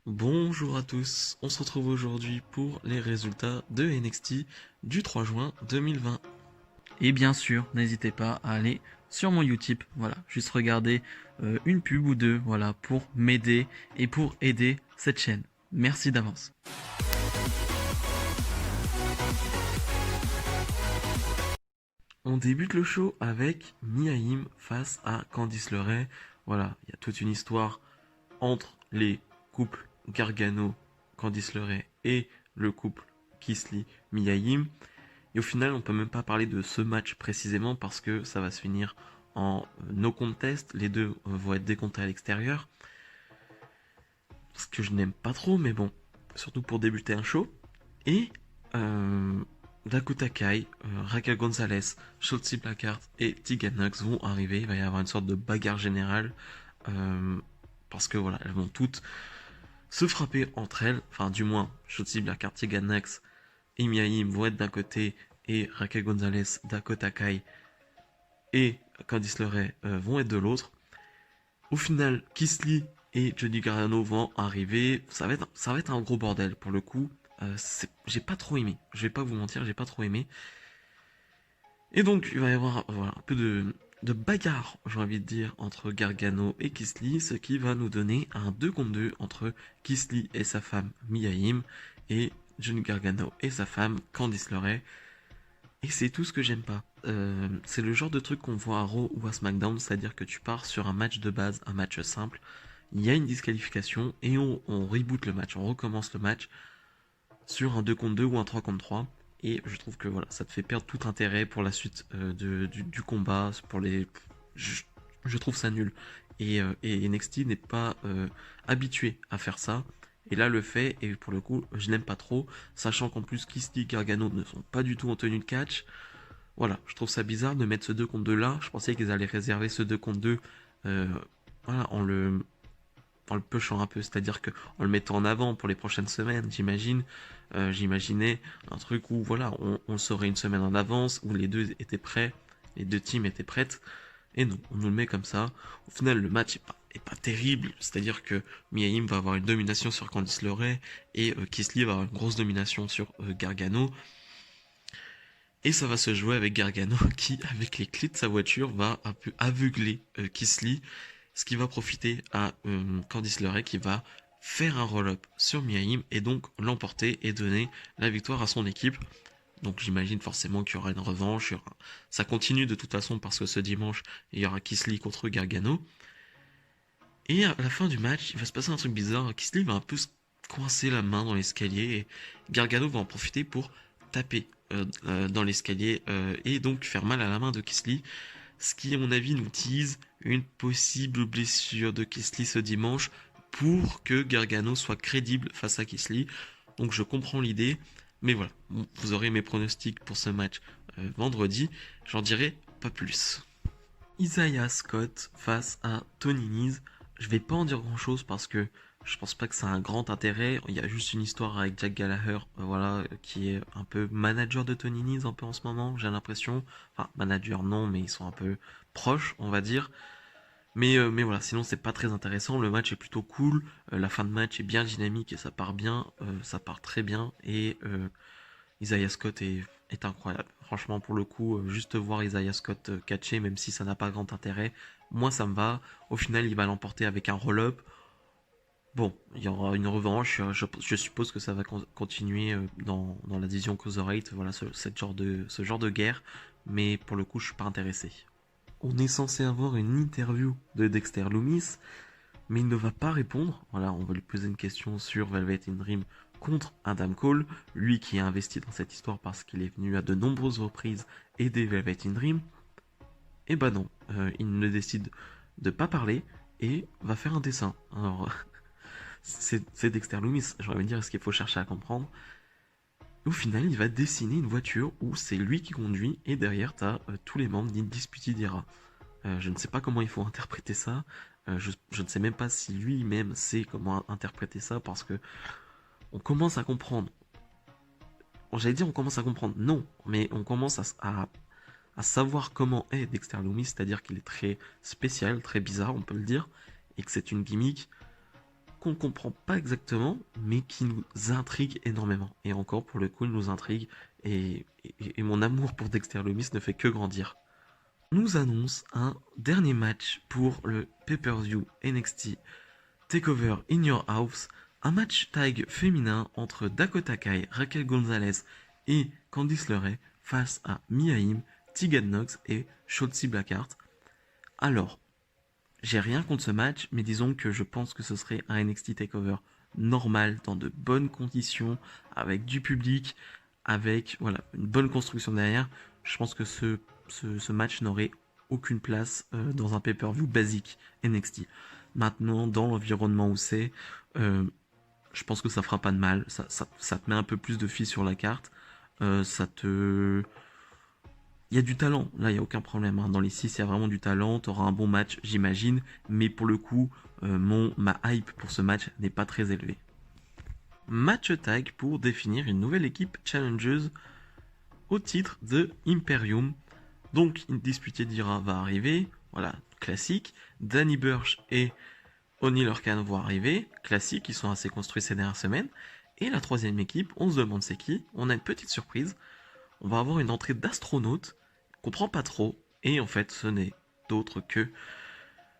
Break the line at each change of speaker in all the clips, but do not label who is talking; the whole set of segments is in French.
Bonjour à tous, on se retrouve aujourd'hui pour les résultats de NXT du 3 juin 2020.
Et bien sûr, n'hésitez pas à aller sur mon Utip, voilà, juste regarder une pub ou deux, voilà, pour m'aider et pour aider cette chaîne. Merci d'avance.
On débute le show avec Mia Yim face à Candice LeRae. Voilà, il y a toute une histoire entre les couples Gargano, Candice LeRae et le couple Keith Lee, Mia Yim. Et au final, on peut même pas parler de ce match précisément parce que ça va se finir en no contest. Les deux vont être décomptés à l'extérieur. Ce que je n'aime pas trop, mais bon, surtout pour débuter un show. Et euh, Dakota Kai, Raquel Gonzalez, Shotzi Blackheart et Tegan Nox vont arriver. Il va y avoir une sorte de bagarre générale. euh, Parce que voilà, elles vont toutes se frapper entre elles. Enfin, du moins, Shotzi Blackheart, Tegan Nox et Mia Yim vont être d'un côté et Raquel Gonzalez, Dakota Kai et Candice LeRae vont être de l'autre. Au final, Keith Lee et Johnny Gargano vont arriver. Ça va être un gros bordel pour le coup. J'ai pas trop aimé. Je vais pas vous mentir, j'ai pas trop aimé. Et donc, il va y avoir voilà, un peu de bagarre, j'ai envie de dire, entre Gargano et Keith Lee, ce qui va nous donner un 2 contre 2 entre Keith Lee et sa femme Mia Yim et Johnny Gargano et sa femme Candice LeRae. Et c'est tout ce que j'aime pas. C'est le genre de truc qu'on voit à Raw ou à SmackDown, c'est-à-dire que tu pars sur un match de base, un match simple, il y a une disqualification et on reboot le match, on recommence le match sur un 2 contre 2 ou un 3 contre 3. Et je trouve que voilà, ça te fait perdre tout intérêt pour la suite du combat. Pour les... je, je trouve ça nul. Et NXT n'est pas habitué à faire ça. Et là, le fait, et pour le coup, je n'aime pas trop, sachant qu'en plus, Keith Lee et Gargano ne sont pas du tout en tenue de catch. Voilà, je trouve ça bizarre de mettre ce 2 contre 2 là. Je pensais qu'ils allaient réserver ce 2 contre 2 euh, voilà, en le pushant un peu, c'est-à-dire que en le mettant en avant pour les prochaines semaines, j'imagine. J'imaginais un truc où voilà, on le saurait une semaine en avance, où les deux étaient prêts, les deux teams étaient prêtes. Et non, on nous le met comme ça. Au final, le match est pas terrible, c'est-à-dire que Mia Yim va avoir une domination sur Candice LeRae et Keith Lee va avoir une grosse domination sur Gargano. Et ça va se jouer avec Gargano qui, avec les clés de sa voiture, va un peu aveugler Keith Lee, ce qui va profiter à Candice LeRae qui va faire un roll-up sur Mia Yim et donc l'emporter et donner la victoire à son équipe. Donc j'imagine forcément qu'il y aura une revanche. Ça continue de toute façon parce que ce dimanche, il y aura Keith Lee contre Gargano. Et à la fin du match, il va se passer un truc bizarre. Keith Lee va un peu se coincer la main dans l'escalier et Gargano va en profiter pour taper dans l'escalier et donc faire mal à la main de Keith Lee. Ce qui, à mon avis, nous tease une possible blessure de Keith Lee ce dimanche pour que Gargano soit crédible face à Keith Lee. Donc je comprends l'idée, mais voilà, bon, vous aurez mes pronostics pour ce match vendredi. J'en dirai pas plus. Isaiah Scott face à Tony Nese. Je vais pas en dire grand chose parce que je pense pas que ça a un grand intérêt. Il y a juste une histoire avec Jack Gallagher, voilà, qui est un peu manager de Tony Nese un peu en ce moment, j'ai l'impression. Enfin, manager non, mais ils sont un peu proches, on va dire. Mais voilà, sinon c'est pas très intéressant. Le match est plutôt cool. La fin de match est bien dynamique et ça part bien. Ça part très bien. Et Isaiah Scott est incroyable. Franchement, pour le coup, juste voir Isaiah Scott catcher, même si ça n'a pas grand intérêt, moi ça me va. Au final, il va l'emporter avec un roll-up. Bon, il y aura une revanche. Je suppose que ça va continuer dans la division Cruiserweight. Voilà, ce genre de guerre. Mais pour le coup, je suis pas intéressé. On est censé avoir une interview de Dexter Lumis, mais il ne va pas répondre. Voilà, on va lui poser une question sur Velvet in Dream contre Adam Cole, lui qui est investi dans cette histoire parce qu'il est venu à de nombreuses reprises aider Velvet in Dream. Et bah non, il ne décide de pas parler et va faire un dessin. Alors, c'est Dexter Lumis, j'ai envie de dire ce qu'il faut chercher à comprendre. Au final, il va dessiner une voiture où c'est lui qui conduit et derrière t'as tous les membres d'Indisputed Era. Je ne sais pas comment il faut interpréter ça. Je ne sais même pas si lui-même sait comment interpréter ça parce que on commence à comprendre. J'allais dire on commence à comprendre, non, mais on commence à savoir comment est Dexter Lumis, c'est-à-dire qu'il est très spécial, très bizarre, on peut le dire, et que c'est une gimmick qu'on ne comprend pas exactement, mais qui nous intrigue énormément. Et encore, pour le coup, il nous intrigue, et mon amour pour Dexter Lumis ne fait que grandir. On nous annonce un dernier match pour le pay-per-view NXT TakeOver in Your House, un match tag féminin entre Dakota Kai, Raquel Gonzalez et Candice LeRae face à Mia Yim, Tegan Nox et Shotzi Blackheart. Alors, j'ai rien contre ce match, mais disons que je pense que ce serait un NXT TakeOver normal, dans de bonnes conditions, avec du public, avec voilà, une bonne construction derrière. Je pense que ce match n'aurait aucune place dans un pay-per-view basique NXT. Maintenant, dans l'environnement où c'est, euh, je pense que ça fera pas de mal. Ça te met un peu plus de filles sur la carte. Ça te il y a du talent, là il n'y a aucun problème. Hein. Dans les 6, il y a vraiment du talent, tu auras un bon match, j'imagine, mais pour le coup, ma hype pour ce match n'est pas très élevée. Match tag pour définir une nouvelle équipe challengeuse au titre de Imperium. Donc, une disputée d'Ira va arriver, voilà, classique. Danny Burch et Oni Lorcan vont arriver, classique, ils sont assez construits ces dernières semaines. Et la troisième équipe, on se demande c'est qui, on a une petite surprise. On va avoir une entrée d'astronaute, qu'on comprend pas trop, et en fait ce n'est d'autre que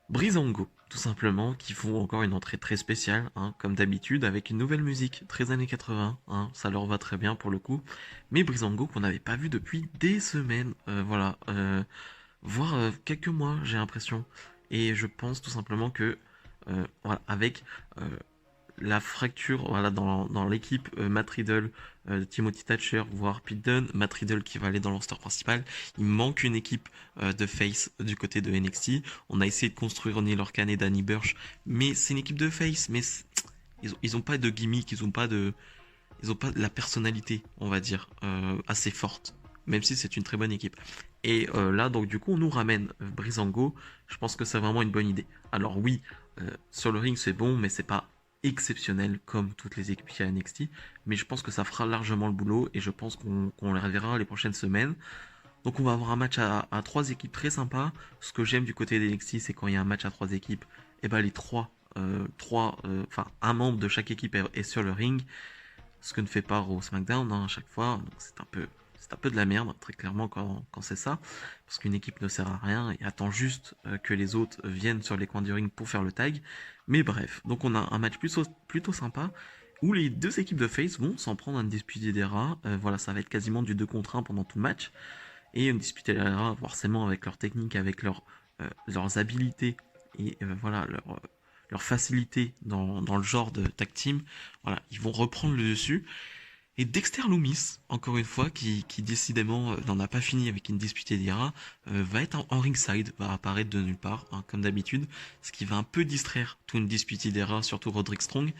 Breezango, tout simplement, qui font encore une entrée très spéciale, hein, comme d'habitude, avec une nouvelle musique, très années 80, hein, ça leur va très bien pour le coup, mais Breezango qu'on n'avait pas vu depuis des semaines, voilà, voire quelques mois j'ai l'impression, et je pense tout simplement que, voilà, avec la fracture voilà, dans l'équipe Matt Riddle, Timothy Thatcher, voire Pete Dunne, Matt Riddle qui va aller dans le roster principal. Il manque une équipe de face du côté de NXT. On a essayé de construire O'Neal Lorcan et Danny Burch, mais c'est une équipe de face, mais ils ont pas de gimmick, ils ont pas de la personnalité, on va dire, assez forte, même si c'est une très bonne équipe. Et là, donc du coup, on nous ramène Breezango. Je pense que c'est vraiment une bonne idée. Alors oui, sur le ring c'est bon, mais c'est pas exceptionnel comme toutes les équipes qui à NXT, mais je pense que ça fera largement le boulot et je pense qu'on les reverra les prochaines semaines. Donc on va avoir un match à trois équipes très sympa. Ce que j'aime du côté des NXT, c'est quand il y a un match à trois équipes, et ben les un membre de chaque équipe est sur le ring, ce que ne fait pas Raw SmackDown hein, à chaque fois. Donc c'est un peu de la merde, très clairement, quand c'est ça. Parce qu'une équipe ne sert à rien et attend juste que les autres viennent sur les coins du ring pour faire le tag. Mais bref, donc on a un match plutôt sympa où les deux équipes de face vont s'en prendre un dispute des rats. Voilà, ça va être quasiment du 2 contre 1 pendant tout le match. Et une dispute des rats, forcément, avec leur technique, avec leurs habilités et voilà, leur facilité dans le genre de tag team. Voilà, ils vont reprendre le dessus. Et Dexter Lumis, encore une fois, qui décidément n'en a pas fini avec une disputée d'Ira, va être en ringside, va apparaître de nulle part, hein, comme d'habitude, ce qui va un peu distraire tout une disputée d'Ira, surtout Roderick Strong.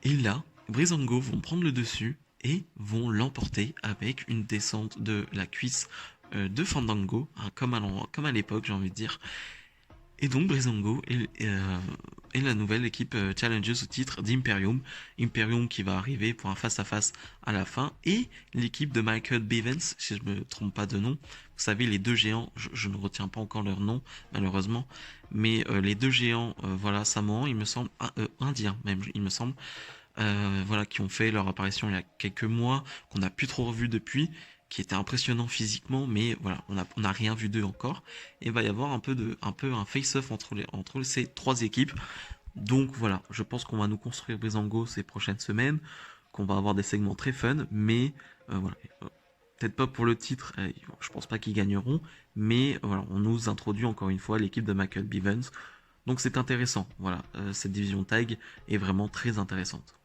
Et là, Breezango vont prendre le dessus et vont l'emporter avec une descente de la cuisse de Fandango, hein, comme à l'époque, j'ai envie de dire. Et donc Breezango est la nouvelle équipe challengeuse au titre d'Imperium. Imperium qui va arriver pour un face-à-face à la fin. Et l'équipe de Michael Bivens, si je me trompe pas de nom. Vous savez, les deux géants, je ne retiens pas encore leur nom, malheureusement. Mais les deux géants, voilà, samoans, il me semble, indiens même, il me semble. Voilà, qui ont fait leur apparition il y a quelques mois, qu'on n'a plus trop revu depuis, qui était impressionnant physiquement, mais voilà, on n'a rien vu d'eux encore. Et il va y avoir un peu un face-off entre ces trois équipes. Donc voilà, je pense qu'on va nous construire Breezango ces prochaines semaines, qu'on va avoir des segments très fun, mais voilà. Peut-être pas pour le titre, je pense pas qu'ils gagneront, mais voilà, on nous introduit encore une fois l'équipe de Michael Bivens. Donc c'est intéressant, voilà, cette division tag est vraiment très intéressante.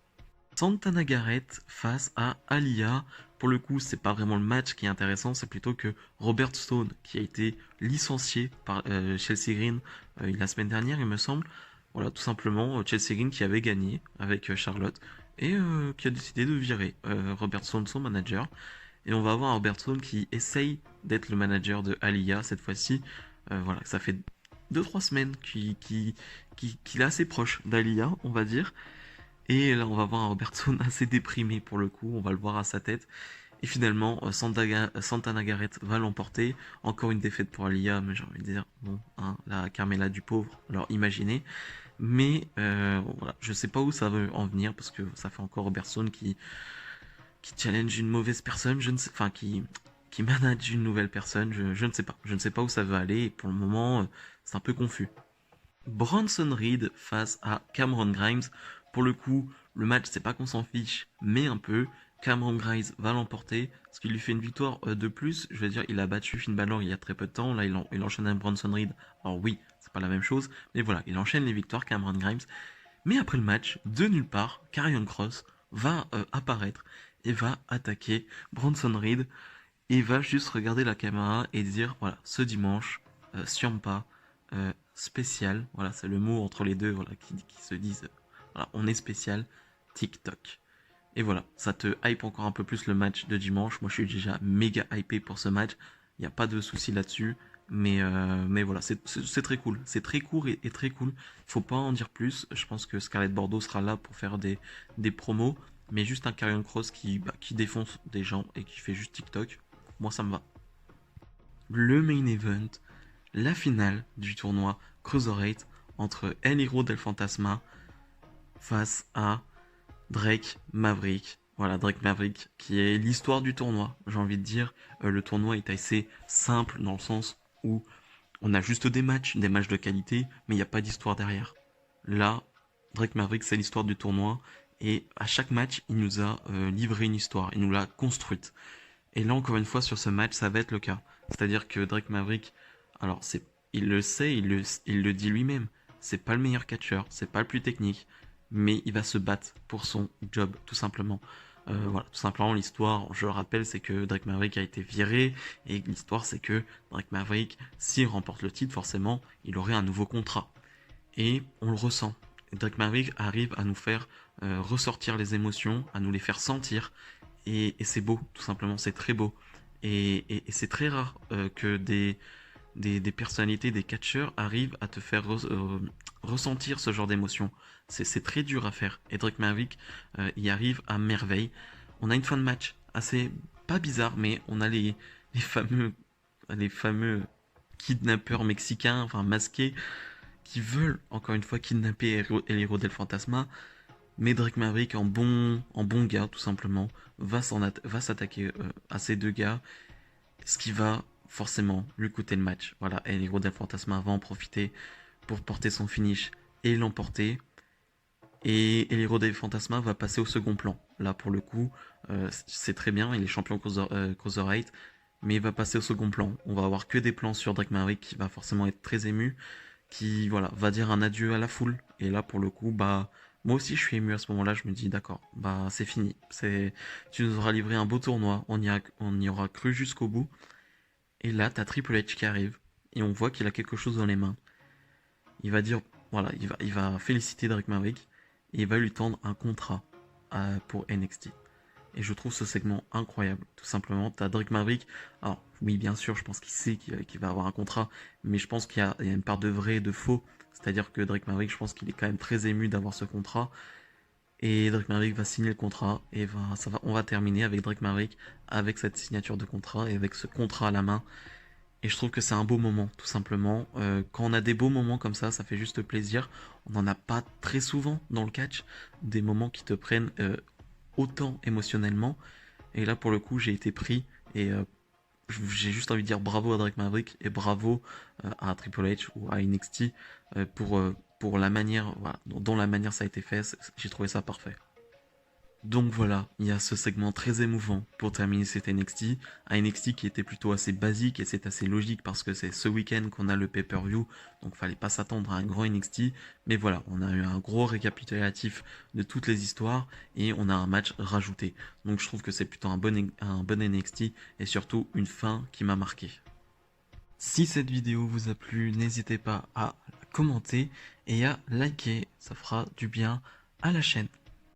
Santana Garrett face à Aliyah. Pour le coup, c'est pas vraiment le match qui est intéressant, c'est plutôt que Robert Stone, qui a été licencié par Chelsea Green la semaine dernière, il me semble. Voilà, tout simplement, Chelsea Green qui avait gagné avec Charlotte et qui a décidé de virer Robert Stone, son manager. Et on va avoir un Robert Stone qui essaye d'être le manager de Aliyah cette fois-ci. Voilà, ça fait 2-3 semaines qu'il est assez proche d'Aliyah, on va dire. Et là, on va voir un Robertson assez déprimé pour le coup, on va le voir à sa tête. Et finalement, Santana Garrett va l'emporter. Encore une défaite pour Aliyah, mais j'ai envie de dire, bon, hein, la Carmela du pauvre, alors imaginez. Mais voilà, je sais pas où ça va en venir parce que ça fait encore Robertson qui challenge une mauvaise personne, je ne sais, enfin qui manage une nouvelle personne, je ne sais pas. Je ne sais pas où ça va aller et pour le moment, c'est un peu confus. Bronson Reed face à Cameron Grimes. Pour le coup, le match, c'est pas qu'on s'en fiche, mais un peu. Cameron Grimes va l'emporter, ce qui lui fait une victoire de plus. Je veux dire, il a battu Finn Balor il y a très peu de temps. Là, il enchaîne avec Bronson Reed. Alors oui, c'est pas la même chose, mais voilà, il enchaîne les victoires, Cameron Grimes. Mais après le match, de nulle part, Karrion Kross va apparaître et va attaquer Bronson Reed et va juste regarder la caméra et dire voilà, ce dimanche, Ciampa spécial, voilà, c'est le mot entre les deux, voilà, qui se disent voilà, on est spécial, TikTok. Et voilà, ça te hype encore un peu plus le match de dimanche. Moi, je suis déjà méga hypé pour ce match. Il n'y a pas de souci là-dessus. Mais voilà, c'est très cool. C'est très court et très cool. Faut pas en dire plus. Je pense que Scarlett Bordeaux sera là pour faire des promos. Mais juste un Karrion Kross qui défonce des gens et qui fait juste TikTok. Moi, ça me va. Le main event, la finale du tournoi Cruiserweight entre El Hero del Fantasma face à Drake Maverick. Voilà, Drake Maverick, qui est l'histoire du tournoi, j'ai envie de dire. Le tournoi est assez simple dans le sens où on a juste des matchs de qualité, mais il n'y a pas d'histoire derrière. Là, Drake Maverick, c'est l'histoire du tournoi, et à chaque match, il nous a livré une histoire, il nous l'a construite. Et là, encore une fois, sur ce match, ça va être le cas. C'est-à-dire que Drake Maverick, alors il le sait, il le dit lui-même, c'est pas le meilleur catcheur, c'est pas le plus technique, mais il va se battre pour son job, tout simplement. Voilà, tout simplement, l'histoire, je le rappelle, c'est que Drake Maverick a été viré, et l'histoire, c'est que Drake Maverick, s'il remporte le titre, forcément, il aurait un nouveau contrat. Et on le ressent. Drake Maverick arrive à nous faire ressortir les émotions, à nous les faire sentir, et c'est beau, tout simplement, c'est très beau. Et c'est très rare que des personnalités, des catcheurs arrivent à te faire ressentir ce genre d'émotion. C'est très dur à faire. Et Drake Maverick y arrive à merveille. On a une fin de match assez, pas bizarre, mais on a les fameux kidnappeurs mexicains, enfin masqués, qui veulent encore une fois kidnapper El Hero del Fantasma. Mais Drake Maverick, en bon gars, tout simplement, va s'attaquer à ces deux gars, ce qui va forcément lui coûter le match. Voilà, El Hero del Fantasma va en profiter pour porter son finish et l'emporter. Et El Hero del Fantasma va passer au second plan. Là, pour le coup, c'est très bien, il est champion Cruiserweight, mais il va passer au second plan. On va avoir que des plans sur Drake Maverick qui va forcément être très ému, qui voilà va dire un adieu à la foule. Et là, pour le coup, bah moi aussi, je suis ému à ce moment-là. Je me dis, d'accord, bah c'est fini. Tu nous auras livré un beau tournoi. On y aura cru jusqu'au bout. Et là, t'as Triple H qui arrive et on voit qu'il a quelque chose dans les mains. Il va dire, voilà, il va féliciter Drake Maverick et il va lui tendre un contrat pour NXT. Et je trouve ce segment incroyable. Tout simplement, t'as Drake Maverick. Alors, oui, bien sûr, je pense qu'il sait qu'il va avoir un contrat, mais je pense qu'il y a une part de vrai et de faux. C'est-à-dire que Drake Maverick, je pense qu'il est quand même très ému d'avoir ce contrat. Et Drake Maverick va signer le contrat et on va terminer avec Drake Maverick avec cette signature de contrat et avec ce contrat à la main. Et je trouve que c'est un beau moment, tout simplement. Quand on a des beaux moments comme ça fait juste plaisir. On n'en a pas très souvent dans le catch, des moments qui te prennent autant émotionnellement. Et là, pour le coup, j'ai été pris et j'ai juste envie de dire bravo à Drake Maverick et bravo à Triple H ou à NXT pour la manière voilà, dont la manière ça a été fait. J'ai trouvé ça parfait. Donc voilà, il y a ce segment très émouvant pour terminer cet NXT. Un NXT qui était plutôt assez basique et c'est assez logique parce que c'est ce week-end qu'on a le pay-per-view, donc fallait pas s'attendre à un grand NXT. Mais voilà, on a eu un gros récapitulatif de toutes les histoires et on a un match rajouté. Donc je trouve que c'est plutôt un bon NXT et surtout une fin qui m'a marqué. Si cette vidéo vous a plu, n'hésitez pas à la commenter et à liker, ça fera du bien à la chaîne.